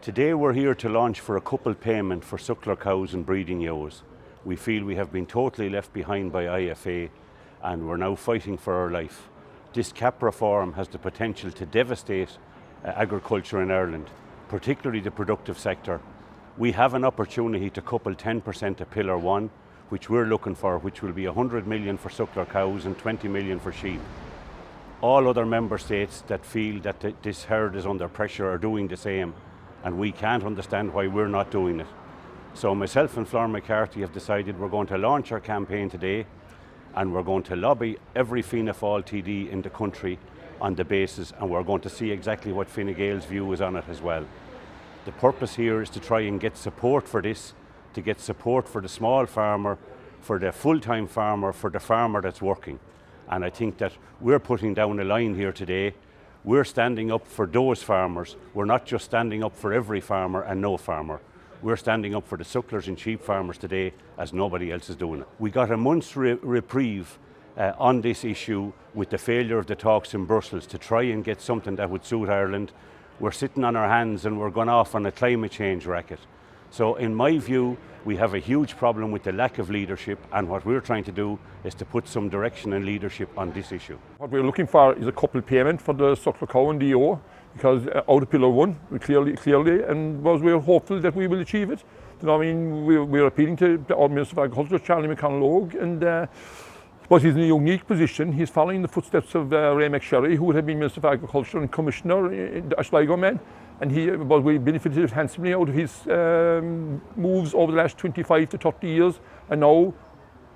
Today we're here to launch for a coupled payment for suckler cows and breeding ewes. We feel we have been totally left behind by IFA and we're now fighting for our life. This cap reform has the potential to devastate agriculture in Ireland, particularly the productive sector. We have an opportunity to couple 10% of Pillar 1, which we're looking for, which will be 100 million for suckler cows and 20 million for sheep. All other member states that feel that this herd is under pressure are doing the same, and we can't understand why we're not doing it. So myself and Flor McCarthy have decided we're going to launch our campaign today, and we're going to lobby every Fianna Fáil TD in the country on the basis, and we're going to see exactly what Fine Gael's view is on it as well. The purpose here is to try and get support for this, to get support for the small farmer, for the full-time farmer, for the farmer that's working. And I think that we're putting down a line here today. We're standing up for those farmers. We're not just standing up for every farmer and no farmer. We're standing up for the sucklers and sheep farmers today, as nobody else is doing it. We got a month's reprieve on this issue with the failure of the talks in Brussels to try and get something that would suit Ireland. We're sitting on our hands and we're going off on a climate change racket. So in my view, we have a huge problem with the lack of leadership, and what we're trying to do is to put some direction and leadership on this issue. What we're looking for is a coupled payment for the suckler cow and the ewe, because out of Pillar 1, we clearly, and we're hopeful that we will achieve it. You know, I mean, we're appealing to our Minister of Agriculture, Charlie McConnell, and but he's in a unique position. He's following the footsteps of Ray McSherry, who would have been Minister of Agriculture and Commissioner in the Sligo man. And we benefited handsomely out of his moves over the last 25 to 30 years. And now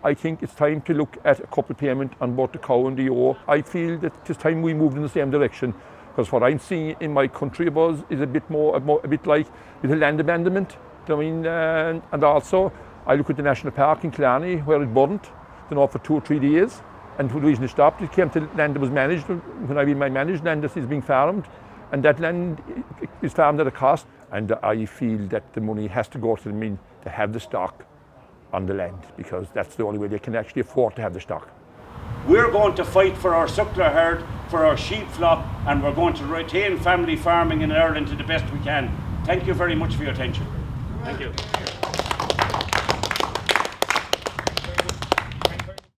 I think it's time to look at a coupled payment on both the cow and the ewe. I feel that it's time we moved in the same direction, because what I'm seeing in my country is a bit like with the land abandonment. I mean, and also I look at the national park in Killarney where it burned, for 2 or 3 days, and for the reason it stopped, it came to land that was managed. When I mean my managed land that is being farmed, and that land is farmed at a cost, and I feel that the money has to go to them to have the stock on the land, because that's the only way they can actually afford to have the stock. We're going to fight for our suckler herd, for our sheep flock, and we're going to retain family farming in Ireland to the best we can. Thank you very much for your attention. Thank you.